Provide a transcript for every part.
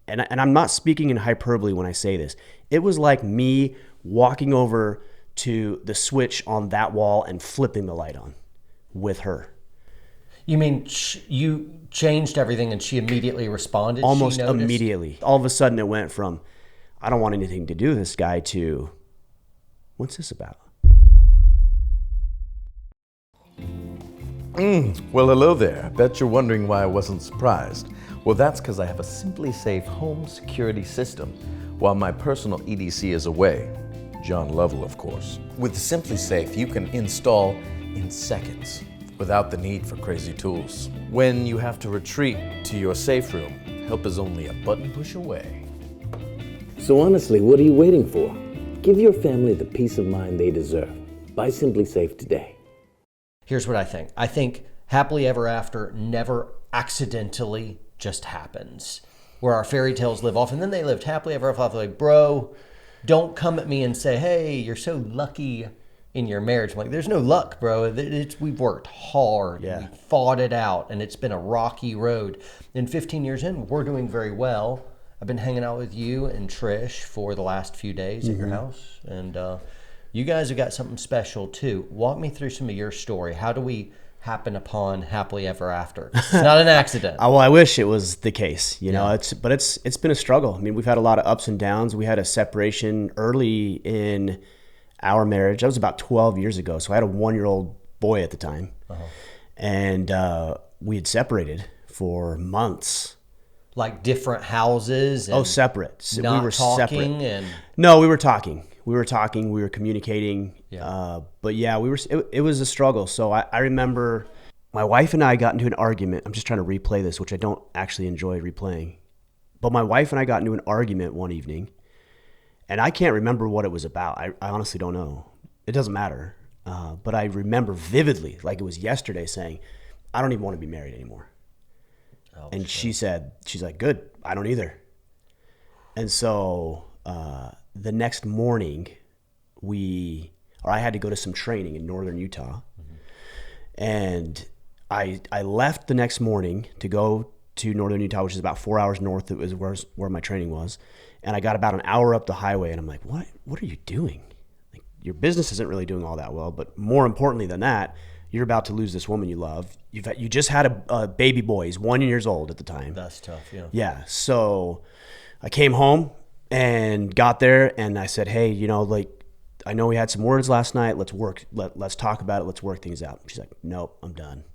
and I'm not speaking in hyperbole when I say this. It was like me walking over to the switch on that wall and flipping the light on with her. You mean you changed everything and she immediately responded? Almost She noticed? immediately. All of a sudden it went from, I don't want anything to do with this guy, to, what's this about? Well, hello there. Bet you're wondering why I wasn't surprised. Well, that's because I have a Simply Safe home security system while my personal EDC is away. John Lovell, of course. With Simply Safe, you can install in seconds without the need for crazy tools. When you have to retreat to your safe room, help is only a button push away. So honestly, what are you waiting for? Give your family the peace of mind they deserve. Buy Simply Safe today. Here's what I think. I think happily ever after never accidentally just happens. Where our fairy tales live off, and then they lived happily ever after. Like, bro, don't come at me and say, hey, you're so lucky in your marriage. I'm like, there's no luck, bro. We've worked hard. Yeah. We fought it out, and it's been a rocky road. And 15 years in, we're doing very well. I've been hanging out with you and Trish for the last few days at your house, and you guys have got something special too. Walk me through some of your story. How do we happen upon happily ever after? It's not an accident. Well, I wish it was the case, you know. It's been a struggle. I mean, we've had a lot of ups and downs. We had a separation early in our marriage. That was about 12 years ago. So I had a 1-year-old boy at the time, and we had separated for months. Like different houses. And Separate. So not we were talking separate. and No, we were talking. We were communicating. Yeah. But yeah, it was a struggle. So I remember my wife and I got into an argument. I'm just trying to replay this, which I don't actually enjoy replaying. But my wife and I got into an argument one evening, and I can't remember what it was about. I honestly don't know. It doesn't matter. But I remember vividly, like it was yesterday, saying, I don't even want to be married anymore. Oh, and she's like, good, I don't either. And so the next morning, I had to go to some training in northern Utah. And I left the next morning to go to northern Utah, which is about 4 hours north. It was where my training was. And I got about an hour up the highway, and I'm like, what are you doing? Like, your business isn't really doing all that well, but more importantly than that, you're about to lose this woman you love. You just had a baby boy. He's 1 year old at the time. that's tough, yeah. Yeah. So I came home and got there, and I said, hey, like, I know we had some words last night. Let's talk about it. Let's work things out. She's like, nope, I'm done.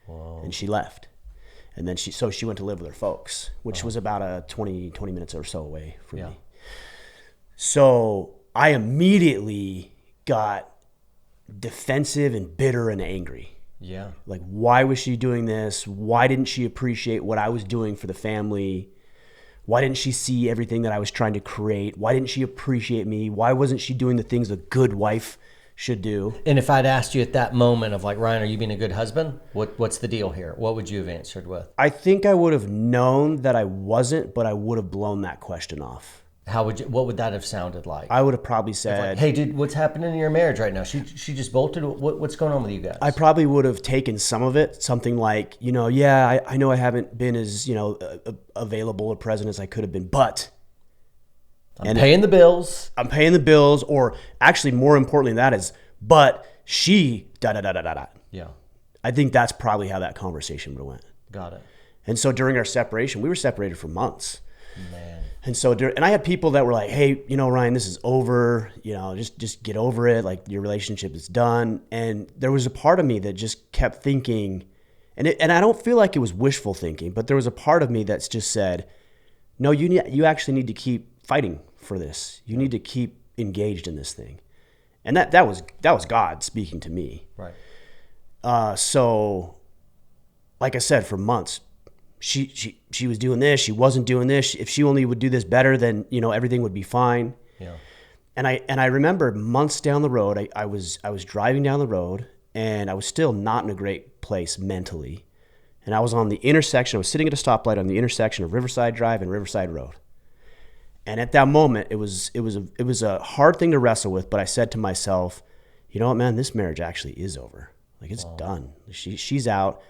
Whoa. And she left. And then she went to live with her folks, which was about a 20 minutes or so away from me. So I immediately got defensive and bitter and angry. Yeah. Like, why was she doing this? Why didn't she appreciate what I was doing for the family? Why didn't she see everything that I was trying to create? Why didn't she appreciate me? Why wasn't she doing the things a good wife should do? And if I'd asked you at that moment of like, Ryan, are you being a good husband? What's the deal here? What would you have answered with? I think I would have known that I wasn't, but I would have blown that question off. What would that have sounded like? I would have probably said, like, hey, dude, what's happening in your marriage right now? She just bolted. What's going on with you guys? I probably would have taken some of it, something like, I know I haven't been as, available or present as I could have been, but I'm paying the bills. I'm paying the bills, or actually more importantly than that is, but she da-da-da-da-da-da. Yeah. I think that's probably how that conversation would have went. Got it. And so during our separation, we were separated for months. Man. And so, and I had people that were like, hey, Ryan, this is over, just get over it. Like, your relationship is done. And there was a part of me that just kept thinking, and I don't feel like it was wishful thinking, but there was a part of me that's just said, no, you actually need to keep fighting for this. You need to keep engaged in this thing. And that was God speaking to me. Right. So like I said, for months, she was doing this, she wasn't doing this. If she only would do this better, then everything would be fine. Yeah. And I remember months down the road, I was driving down the road, and I was still not in a great place mentally. And I was on the intersection. I was sitting at a stoplight on the intersection of Riverside Drive and Riverside Road. And at that moment, it was a hard thing to wrestle with. But I said to myself, you know what, man, this marriage actually is over. Like, it's done. She's out.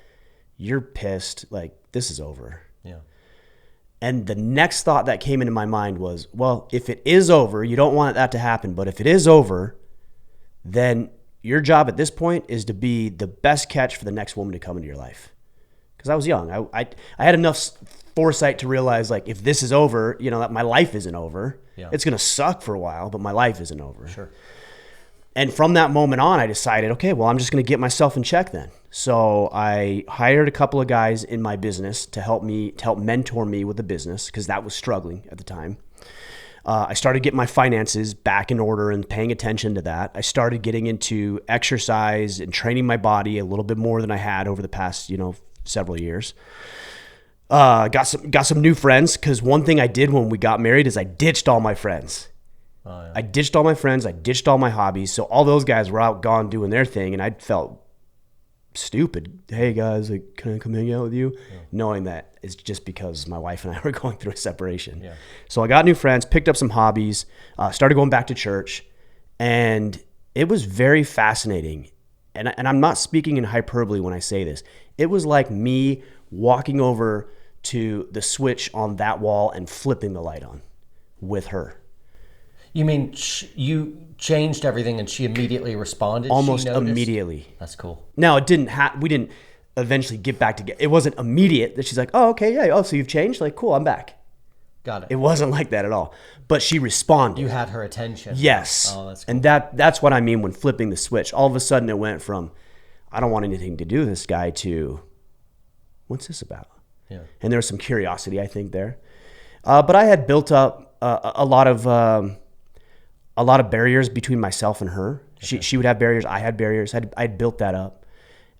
You're pissed. Like, this is over. Yeah. And the next thought that came into my mind was, well, if it is over, you don't want that to happen, but if it is over, then your job at this point is to be the best catch for the next woman to come into your life. Because I was young. I had enough foresight to realize, like, if this is over, that my life isn't over. Yeah. It's going to suck for a while, but my life isn't over. Sure. And from that moment on, I decided, okay, well, I'm just going to get myself in check then. So I hired a couple of guys in my business to help mentor me with the business, because that was struggling at the time. I started getting my finances back in order and paying attention to that. I started getting into exercise and training my body a little bit more than I had over the past, several years. Got some new friends, because one thing I did when we got married is I ditched all my friends. Oh, yeah. I ditched all my friends. I ditched all my hobbies. So all those guys were out gone doing their thing, and I felt stupid. Hey guys, like, can I come hang out with you? Yeah. Knowing that it's just because my wife and I were going through a separation. Yeah. So I got new friends, picked up some hobbies, started going back to church, and it was very fascinating. And I'm not speaking in hyperbole when I say this. It was like me walking over to the switch on that wall and flipping the light on with her. You mean you changed everything and she immediately responded? Almost immediately. That's cool. Now, we didn't eventually get back together. It wasn't immediate that she's like, oh, okay, yeah. Oh, so you've changed? Like, cool, I'm back. Got it. It wasn't like that at all. But she responded. You had her attention. Yes. Oh, that's cool. And that's what I mean when flipping the switch. All of a sudden it went from, I don't want anything to do with this guy, to, what's this about? Yeah. And there was some curiosity, I think, there. But I had built up a lot of barriers between myself and her. Okay. She would have barriers. I had barriers. I'd built that up.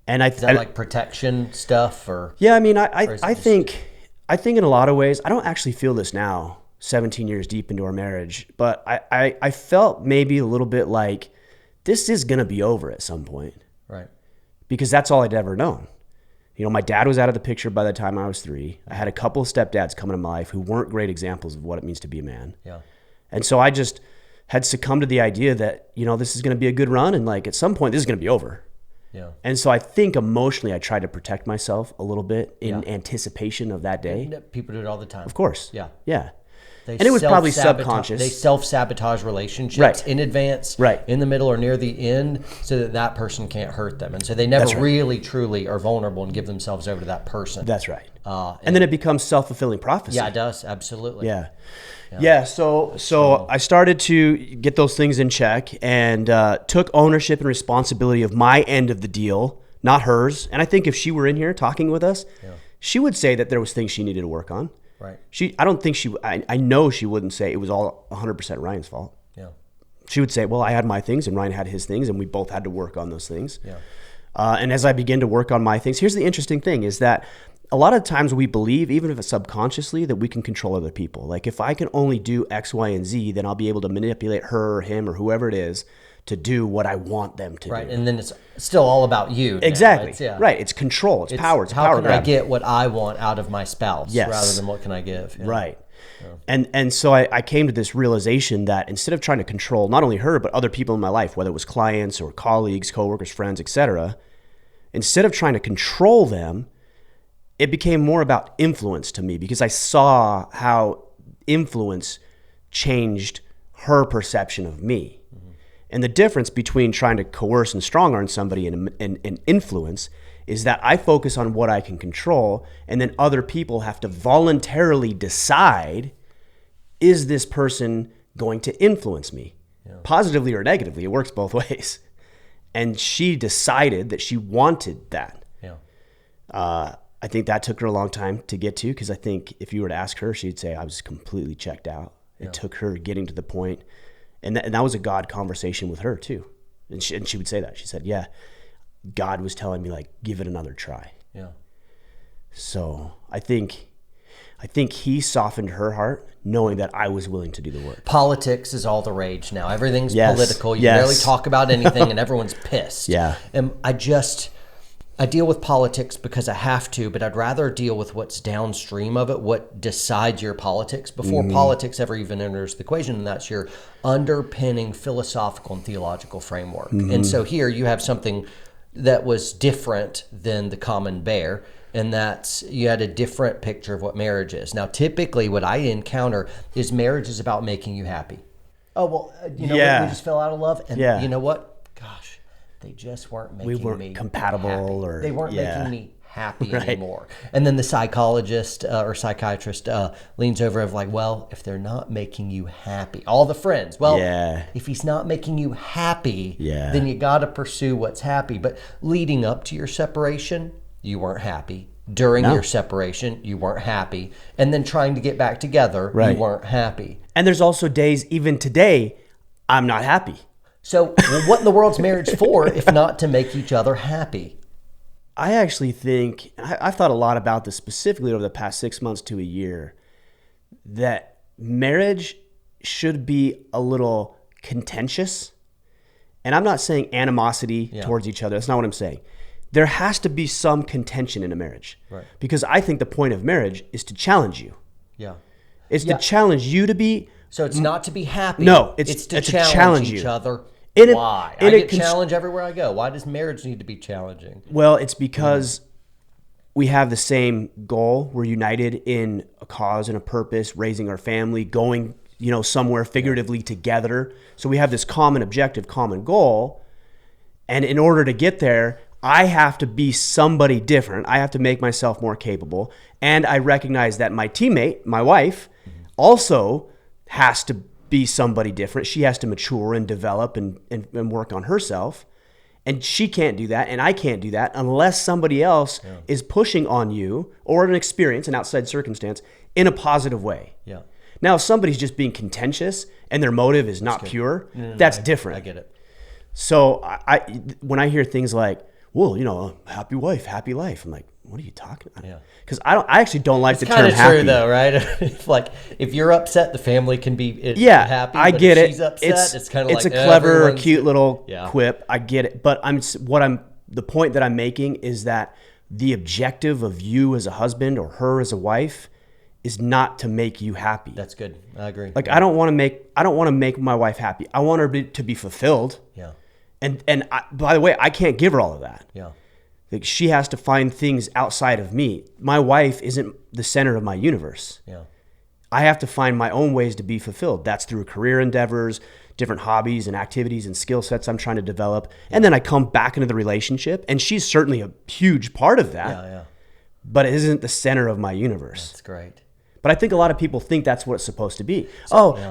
And Is that like protection stuff, or? Yeah, I mean, I think in a lot of ways, I don't actually feel this now, 17 years deep into our marriage, but I felt maybe a little bit like this is going to be over at some point. Right. Because that's all I'd ever known. My dad was out of the picture by the time I was 3. I had a couple of stepdads come into my life who weren't great examples of what it means to be a man. Yeah. And so I just had succumbed to the idea that, this is going to be a good run, and like at some point this is going to be over. Yeah. And so I think emotionally I tried to protect myself a little bit in anticipation of that day. People do it all the time. Of course. Yeah. Yeah. And it was probably subconscious. They self-sabotage relationships right. in advance, right. in the middle, or near the end, so that person can't hurt them. And so they never really, truly are vulnerable and give themselves over to that person. That's right. And then it becomes self-fulfilling prophecy. Yeah, it does. Absolutely. Yeah. So I started to get those things in check, and took ownership and responsibility of my end of the deal, not hers. And I think if she were in here talking with us, she would say that there was things she needed to work on. Right. I know she wouldn't say it was all 100% Ryan's fault. Yeah. She would say, well, I had my things and Ryan had his things, and we both had to work on those things. Yeah. And as I begin to work on my things, here's the interesting thing is that a lot of times we believe, even if it's subconsciously, that we can control other people. Like if I can only do X, Y, and Z, then I'll be able to manipulate her or him or whoever it is to do what I want them to do. Right, and then it's still all about you. Exactly. Right. It's control. It's power. It's how power can grab. I get what I want out of my spouse, yes. rather than what can I give. Yeah. Right. Yeah. And so I came to this realization that instead of trying to control not only her, but other people in my life, whether it was clients or colleagues, coworkers, friends, etc., instead of trying to control them, it became more about influence to me, because I saw how influence changed her perception of me. And the difference between trying to coerce and strong arm somebody and influence is that I focus on what I can control, and then other people have to voluntarily decide, is this person going to influence me? Yeah. Positively or negatively? It works both ways. And she decided that she wanted that. Yeah. I think that took her a long time to get to, because I think if you were to ask her, she'd say I was completely checked out. It took her getting to the point. And that was a God conversation with her too. And she would say that. She said, yeah, God was telling me, like, give it another try. Yeah. So I think he softened her heart, knowing that I was willing to do the work. Politics is all the rage now. Everything's political. You barely talk about anything and everyone's pissed. Yeah. And I deal with politics because I have to, but I'd rather deal with what's downstream of it, what decides your politics before politics ever even enters the equation, and that's your underpinning philosophical and theological framework. And so here you have something that was different than the common bear. And that's, you had a different picture of what marriage is. Now, typically what I encounter is marriage is about making you happy. Oh, well, you know what? We just fell out of love. And you know what? Gosh, they just weren't making me compatible happy. or they weren't making me happy anymore. And then the psychologist or psychiatrist leans over of like, well, if they're not making you happy, all the friends, well, if he's not making you happy, then you got to pursue what's happy. But leading up to your separation, you weren't happy. During your separation, you weren't happy. And then trying to get back together, you weren't happy. And there's also days, even today, I'm not happy. So what in the world's marriage for if not to make each other happy? I actually think, I've thought a lot about this specifically over the past 6 months to a year, that marriage should be a little contentious. And I'm not saying animosity towards each other. That's not what I'm saying. There has to be some contention in a marriage. Right. Because I think the point of marriage is to challenge you. Yeah. It's to challenge you to be... So it's not to be happy. No, it's to challenge each other. Why? I get challenged everywhere I go. Why does marriage need to be challenging? Well, it's because we have the same goal. We're united in a cause and a purpose, raising our family, going, somewhere figuratively together. So we have this common objective, common goal. And in order to get there, I have to be somebody different. I have to make myself more capable. And I recognize that my teammate, my wife, also has to be somebody different. She has to mature and develop and work on herself. And she can't do that, and I can't do that unless somebody else is pushing on you or an experience, an outside circumstance, in a positive way. Yeah. Now, if somebody's just being contentious and their motive is not pure, that's different. I get it. So when I hear things like, well, happy wife, happy life, I'm like, what are you talking about? Yeah. Because I actually don't like the term happy. It's kind of true though, right? if you're upset, the family can be happy. I get it. She's upset, it's kind of like, it's a clever or cute little quip. I get it. But the point that I'm making is that the objective of you as a husband or her as a wife is not to make you happy. That's good. I agree. Like I don't want to make my wife happy. I want her to be fulfilled. Yeah. And by the way, I can't give her all of that. Yeah. Like she has to find things outside of me. My wife isn't the center of my universe. Yeah. I have to find my own ways to be fulfilled. That's through career endeavors, different hobbies and activities and skill sets I'm trying to develop. Yeah. And then I come back into the relationship, and she's certainly a huge part of that. Yeah, yeah. But it isn't the center of my universe. That's great. But I think a lot of people think that's what it's supposed to be.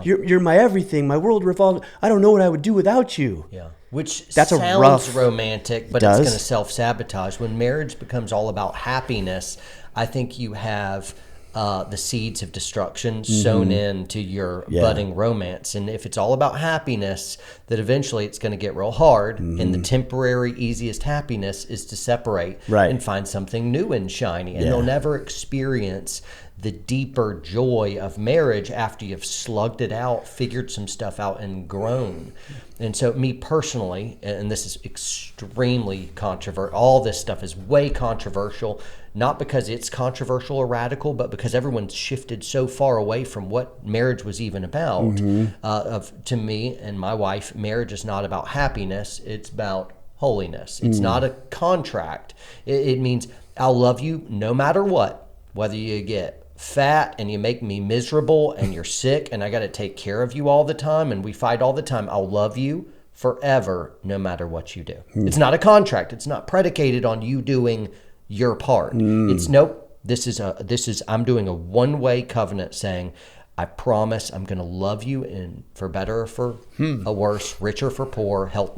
You're my everything. My world revolves. I don't know what I would do without you. Yeah. Which sounds romantic, but it's going to self-sabotage. When marriage becomes all about happiness, I think you have the seeds of destruction sown into your budding romance. And if it's all about happiness, that eventually it's going to get real hard. And the temporary, easiest happiness is to separate and find something new and shiny. And they'll never experience the deeper joy of marriage after you've slugged it out, figured some stuff out, and grown. And so me personally, and this is extremely controversial, all this stuff is way controversial, not because it's controversial or radical, but because everyone's shifted so far away from what marriage was even about. To me and my wife, marriage is not about happiness, it's about holiness. It's not a contract. It means I'll love you no matter what, whether you get fat and you make me miserable and you're sick and I got to take care of you all the time and we fight all the time. I'll love you forever no matter what you do. It's not a contract. It's not predicated on you doing your part. It's nope. This is I'm doing a one-way covenant saying I promise I'm going to love you in for better or for a worse, rich or for poor, health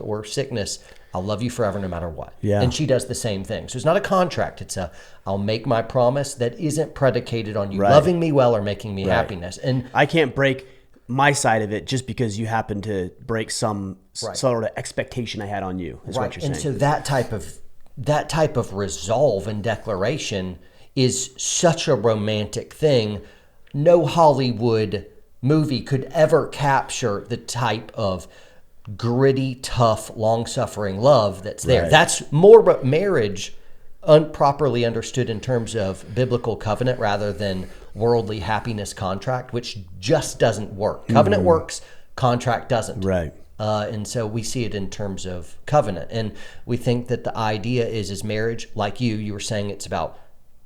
or sickness. I'll love you forever no matter what. Yeah. And she does the same thing. So it's not a contract. It's I'll make my promise that isn't predicated on you loving me well or making me happiness. And I can't break my side of it just because you happen to break some sort of expectation I had on you, is what you're saying. And so that type of resolve and declaration is such a romantic thing. No Hollywood movie could ever capture the type of gritty, tough, long-suffering love that's there. That's more marriage properly understood in terms of biblical covenant rather than worldly happiness contract, which just doesn't work. Covenant works, contract doesn't. Right. And so we see it in terms of covenant. And we think that the idea is marriage, like you were saying, it's about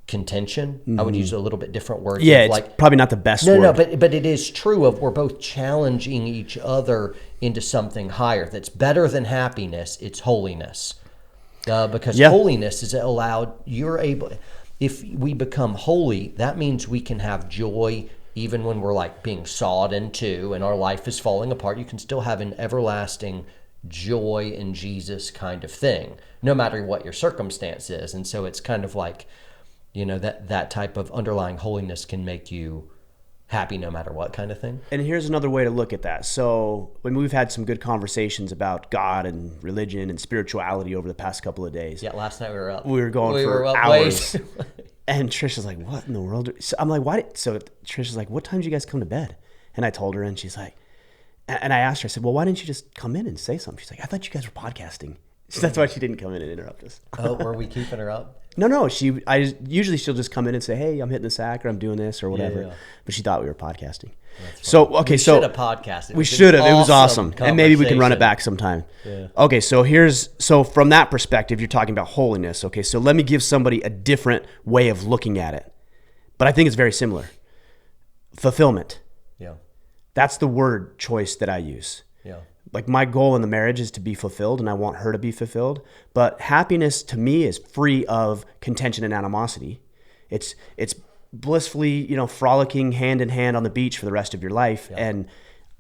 contention. I would use a little bit different words. Yeah, it's probably not the best word. No, but it is true of we're both challenging each other into something higher that's better than happiness. It's holiness. Because holiness is allowed, if we become holy, that means we can have joy even when we're like being sawed in two and our life is falling apart. You can still have an everlasting joy in Jesus kind of thing, no matter what your circumstance is. And so it's kind of like, that type of underlying holiness can make you happy no matter what kind of thing. And here's another way to look at that. So when we've had some good conversations about God and religion and spirituality over the past couple of days. Yeah, last night we were up. We were going for hours. And Trisha's like, what in the world? So I'm like, why? So Trisha's like, what time did you guys come to bed? And I told her, and she's like, and I asked her, I said, well, why didn't you just come in and say something? She's like, I thought you guys were podcasting. So that's why she didn't come in and interrupt us. Oh, were we keeping her up? No. Usually she'll just come in and say, hey, I'm hitting the sack, or I'm doing this, or whatever. Yeah. But she thought we were podcasting. So, okay, we should have podcasted. We should have. It was awesome. And maybe we can run it back sometime. Yeah. Okay, so from that perspective, you're talking about holiness. Okay, so let me give somebody a different way of looking at it. But I think it's very similar. Fulfillment. Yeah. That's the word choice that I use. Yeah. Like my goal in the marriage is to be fulfilled, and I want her to be fulfilled. But happiness to me is free of contention and animosity. It's blissfully, frolicking hand in hand on the beach for the rest of your life. Yeah. And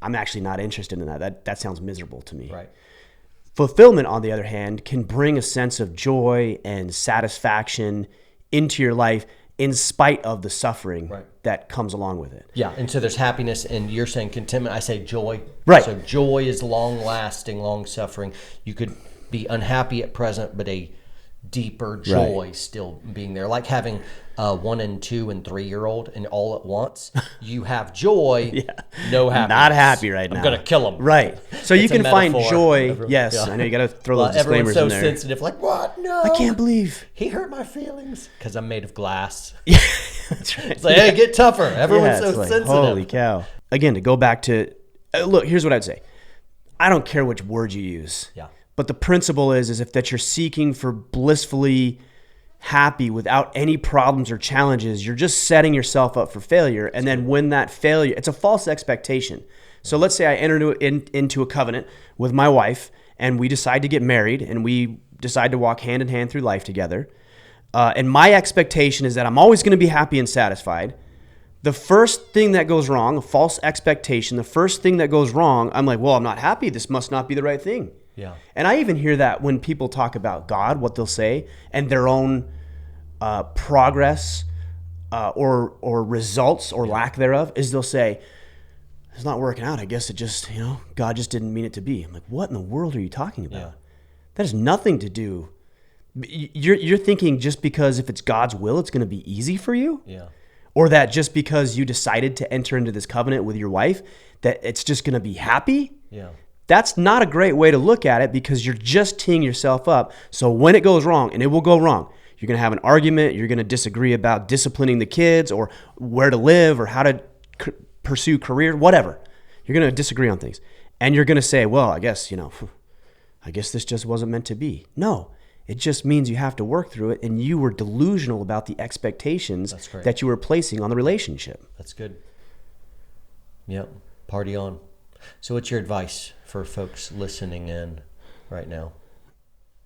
I'm actually not interested in that. That sounds miserable to me. Right. Fulfillment, on the other hand, can bring a sense of joy and satisfaction into your life in spite of the suffering that comes along with it. Yeah, and so there's happiness, and you're saying contentment. I say joy. Right. So joy is long-lasting, long-suffering. You could be unhappy at present, but a deeper joy still being there. Like having a 1 and 2 and 3-year-old, and all at once, you have joy, no happiness. Not happy right now. I'm going to kill them. Right. So you can find joy. Yes, I know you got to throw those disclaimers in there. Everyone's so sensitive. Like, what? No. I can't believe. He hurt my feelings. Because I'm made of glass. Yeah, that's right. It's like, hey, get tougher. Everyone's so sensitive. Holy cow. Again, to go back to, look, here's what I'd say. I don't care which word you use. Yeah. But the principle is if that you're seeking for blissfully happy without any problems or challenges, you're just setting yourself up for failure. And then when that failure, it's a false expectation. So let's say I enter into a covenant with my wife, and we decide to get married, and we decide to walk hand in hand through life together. And my expectation is that I'm always going to be happy and satisfied. The first thing that goes wrong, a false expectation, the first thing that goes wrong, I'm like, well, I'm not happy. This must not be the right thing. Yeah. And I even hear that when people talk about God, what they'll say, and their own progress or results or lack thereof, is they'll say, it's not working out. I guess it just, God just didn't mean it to be. I'm like, what in the world are you talking about? Yeah. That has nothing to do. You're thinking just because if it's God's will, it's going to be easy for you? Yeah. Or that just because you decided to enter into this covenant with your wife, that it's just going to be happy? Yeah. That's not a great way to look at it, because you're just teeing yourself up. So when it goes wrong, and it will go wrong, you're going to have an argument, you're going to disagree about disciplining the kids or where to live or how to pursue career, whatever. You're going to disagree on things. And you're going to say, well, I guess this just wasn't meant to be. No, it just means you have to work through it, and you were delusional about the expectations that you were placing on the relationship. That's good. Yep. Party on. So what's your advice for folks listening in right now?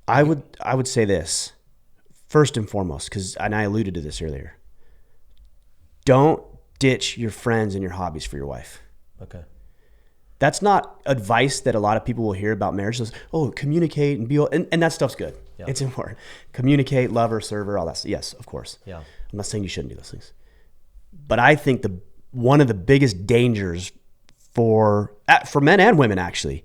I would say this, first and foremost, and I alluded to this earlier. Don't ditch your friends and your hobbies for your wife. Okay. That's not advice that a lot of people will hear about marriage. Oh, communicate and be, and that stuff's good. Yeah. It's important. Communicate, love her, serve her, all that. Yes, of course. Yeah. I'm not saying you shouldn't do those things. But I think one of the biggest dangers for men and women, actually,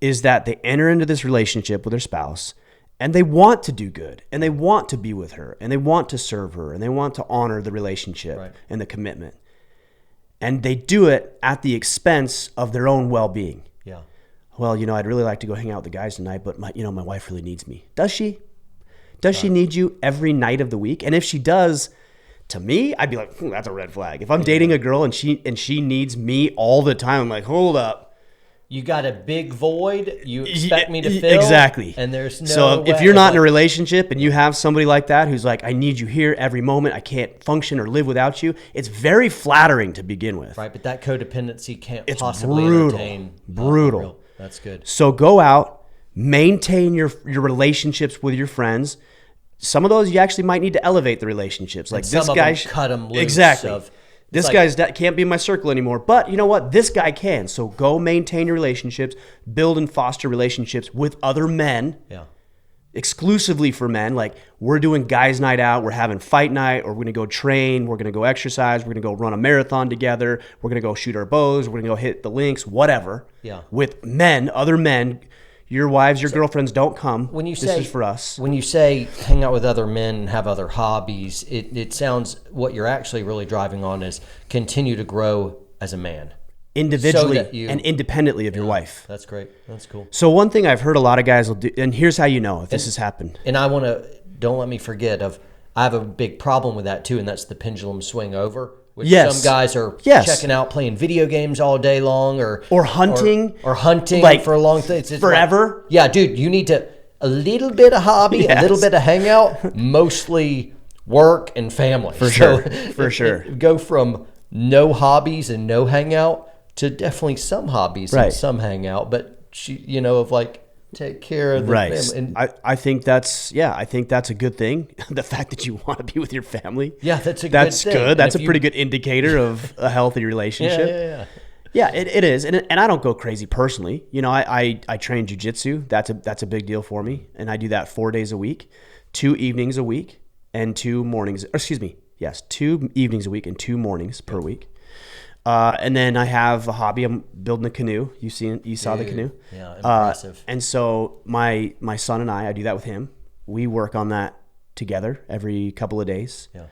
is that they enter into this relationship with their spouse and they want to do good, and they want to be with her, and they want to serve her, and they want to honor the relationship and the commitment. And they do it at the expense of their own well-being. Yeah. Well, I'd really like to go hang out with the guys tonight, but my wife really needs me. Does she? Does she need you every night of the week? And if she does, to me, I'd be like, that's a red flag. If I'm dating a girl and she needs me all the time, I'm like, hold up. You got a big void you expect me to fill. Exactly. And there's no So way. if you're not in a relationship and you have somebody like that who's like, I need you here every moment, I can't function or live without you, it's very flattering to begin with. Right, but that codependency can't It's possibly brutal. entertain. Brutal. That's good. So go out, maintain your relationships with your friends. Some of those you actually might need to elevate the relationships. Like Some this of guy, them cut them loose. exactly. This like- guy's can't be in my circle anymore. But you know what? This guy can. So go maintain your relationships, build and foster relationships with other men. Yeah. Exclusively for men. Like we're doing guys' night out, we're having fight night, or we're gonna go train, we're gonna go exercise, we're gonna go run a marathon together, we're gonna go shoot our bows, we're gonna go hit the links, whatever. Yeah. With men, other men. Your wives, your girlfriends don't come. When you this say is for us. When you say hang out with other men and have other hobbies, it sounds what you're actually really driving on is continue to grow as a man. Individually So that you- and independently of your wife. That's great. That's cool. So one thing I've heard a lot of guys will do, and here's how you know if this has happened. And I want to, don't let me forget I have a big problem with that too, and that's the pendulum swing over. Which Yes. some guys are Yes. checking out playing video games all day long or hunting. or hunting Like, for a long time. It's forever. like, yeah, dude, you need to a little bit of hobby, Yes. a little bit of hangout, mostly work and family. For sure. For sure. Go from no hobbies and no hangout to definitely some hobbies Right. and some hangout, but of like take care of the Right. family. And I think that's a good thing. The fact that you want to be with your family. yeah, that's a good That's thing. good. And That's if a you- pretty good indicator of a healthy relationship. Yeah. Yeah, it is, and I don't go crazy personally. I train jujitsu. That's a big deal for me, and I do that 4 days a week, 2 evenings a week, and 2 mornings. Excuse me, yes, 2 evenings a week and 2 mornings per week. And then I have a hobby. I'm building a canoe. You saw the canoe. Yeah, impressive. And so my son and I do that with him. We work on that together every couple of days. Yeah.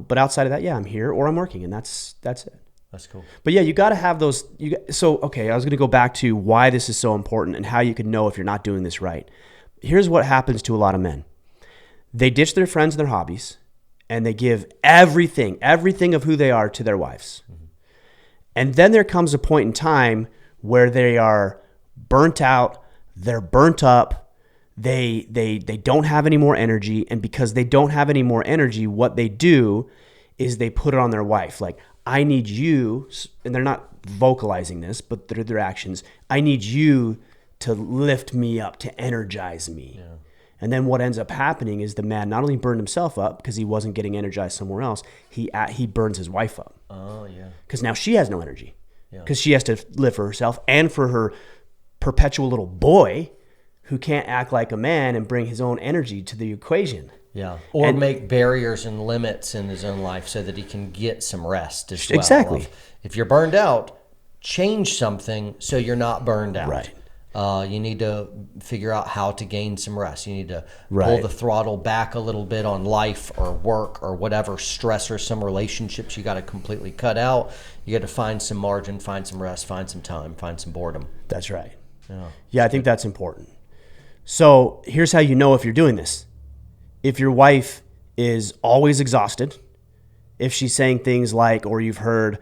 But outside of that, I'm here or I'm working, and that's it. That's cool. But yeah, you got to have those. Okay, I was going to go back to why this is so important and how you can know if you're not doing this right. Here's what happens to a lot of men. They ditch their friends and their hobbies, and they give everything of who they are to their wives. Mm-hmm. And then there comes a point in time where they are burnt out, they're burnt up, they don't have any more energy, and because they don't have any more energy, what they do is they put it on their wife. Like, I need you, and they're not vocalizing this, but through their actions, I need you to lift me up, to energize me. Yeah. And then what ends up happening is the man not only burned himself up because he wasn't getting energized somewhere else, he burns his wife up. Oh, yeah. Because now she has no energy. Because she has to live for herself and for her perpetual little boy who can't act like a man and bring his own energy to the equation. Yeah. Or make barriers and limits in his own life so that he can get some rest as well. Exactly. If you're burned out, change something so you're not burned out. Right. You need to figure out how to gain some rest. You need to pull Right. the throttle back a little bit on life or work or whatever stressor, some relationships you got to completely cut out. You got to find some margin, find some rest, find some time, find some boredom. That's right. Yeah, I think that's important. So here's how you know if you're doing this. If your wife is always exhausted, if she's saying things like, or you've heard,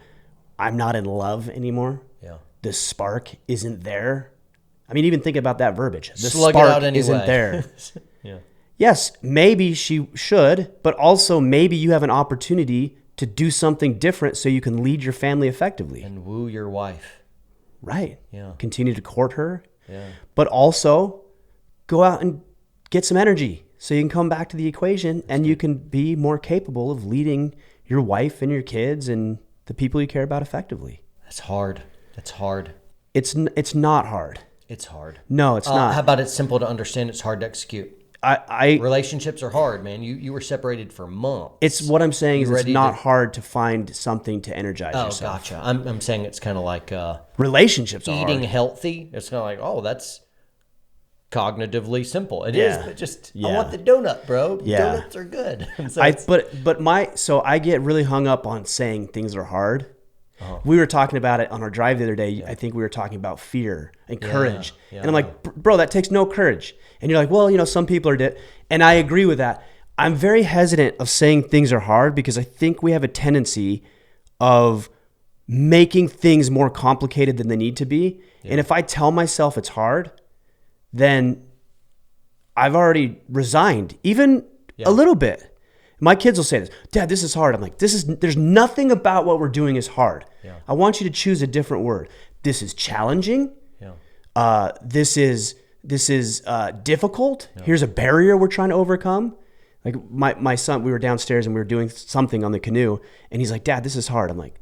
I'm not in love anymore. Yeah. The spark isn't there. I mean, even think about that verbiage. The Slug it spark out anyway. isn't there. Yeah. Yes, maybe she should, but also maybe you have an opportunity to do something different so you can lead your family effectively. And woo your wife. Right. Yeah. Continue to court her. Yeah. But also go out and get some energy so you can come back to the equation and you can be more capable of leading your wife and your kids and the people you care about effectively. That's hard. That's hard. It's not hard. It's hard. No, it's not. How about it's simple to understand, it's hard to execute? Relationships are hard, man. You were separated for months. It's what I'm saying is it's ready not to- hard to find something to energize Oh, yourself. gotcha. I'm saying it's kind of like Relationships are eating hard. healthy. It's kind of like, oh, that's cognitively simple. It Yeah. is, but just I Yeah. want the donut, bro. Yeah. Donuts are good. So it's- So I get really hung up on saying things are hard. We were talking about it on our drive the other day. I think we were talking about fear and courage. yeah. And I'm like, bro, that takes no courage. And you're like, well, some people are and I agree with that. I'm very hesitant of saying things are hard because I think we have a tendency of making things more complicated than they need to be. Yeah. And if I tell myself it's hard, then I've already resigned, even a little bit. My kids will say this, Dad, this is hard. I'm like, there's nothing about what we're doing is hard. Yeah. I want you to choose a different word. This is challenging. Yeah. This is difficult. Yeah. Here's a barrier we're trying to overcome. Like my son, we were downstairs and we were doing something on the canoe and he's like, Dad, this is hard. I'm like,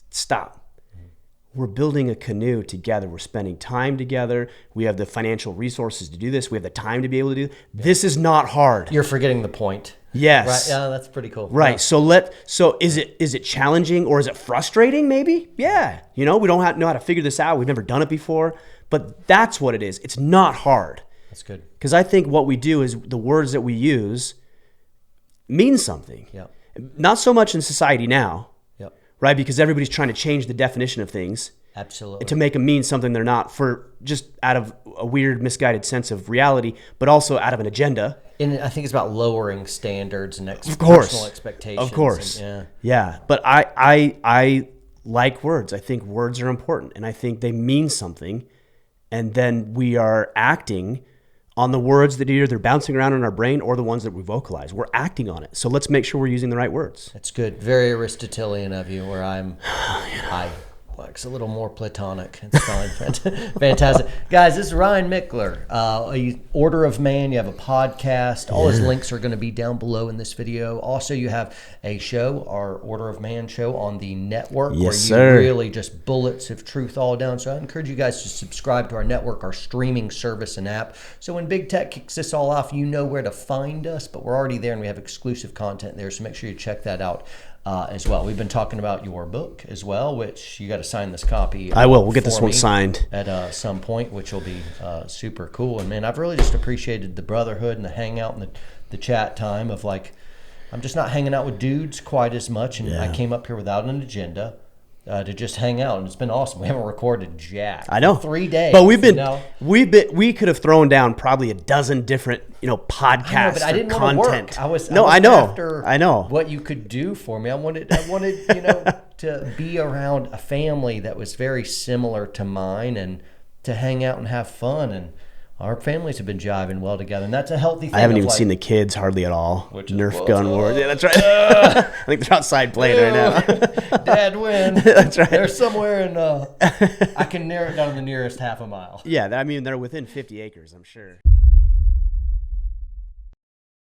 stop. We're building a canoe together. We're spending time together. We have the financial resources to do this. We have the time to be able to do this. Yeah. This is not hard. You're forgetting the point. Yes. Right. Yeah, that's pretty cool. Right. Yeah. So is it challenging or is it frustrating maybe? Yeah. We don't know how to figure this out. We've never done it before, but that's what it is. It's not hard. That's good. Because I think what we do is the words that we use mean something. Yeah. Not so much in society now. Yep. Right? Because everybody's trying to change the definition of things. Absolutely. To make them mean something they're not, for just out of a weird, misguided sense of reality, but also out of an agenda. And I think it's about lowering standards and personal expectations. Of course. And, yeah. But I like words. I think words are important, and I think they mean something. And then we are acting on the words that either they're bouncing around in our brain or the ones that we vocalize. We're acting on it. So let's make sure we're using the right words. That's good. Very Aristotelian of you, where it's a little more platonic. It's fine. Fantastic. Guys, this is Ryan Michler, Order of Man. You have a podcast. All his links are going to be down below in this video. Also, you have a show, our Order of Man show on the network, where you really just bullets of truth all down. So I encourage you guys to subscribe to our network, our streaming service and app. So when Big Tech kicks this all off, you know where to find us, but we're already there and we have exclusive content there. So make sure you check that out. As well. We've been talking about your book as well, which you got to sign this copy. I will. We'll get this one signed at some point, which will be super cool. And man, I've really just appreciated the brotherhood and the hangout and the chat time of like, I'm just not hanging out with dudes quite as much. And I came up here without an agenda to just hang out, and it's been awesome. We haven't recorded jack. I know. 3 days. But we could have thrown down probably a dozen different podcasts. I know, but I didn't content. Want to work. I know what you could do for me. I wanted to be around a family that was very similar to mine and to hang out and have fun. And our families have been jiving well together, and that's a healthy thing. I haven't even seen the kids hardly at all. Nerf gun wars. Yeah, that's right. I think they're outside playing right now. Dad win. That's right. They're somewhere in, I can narrow it down to the nearest half a mile. Yeah, I mean, they're within 50 acres, I'm sure.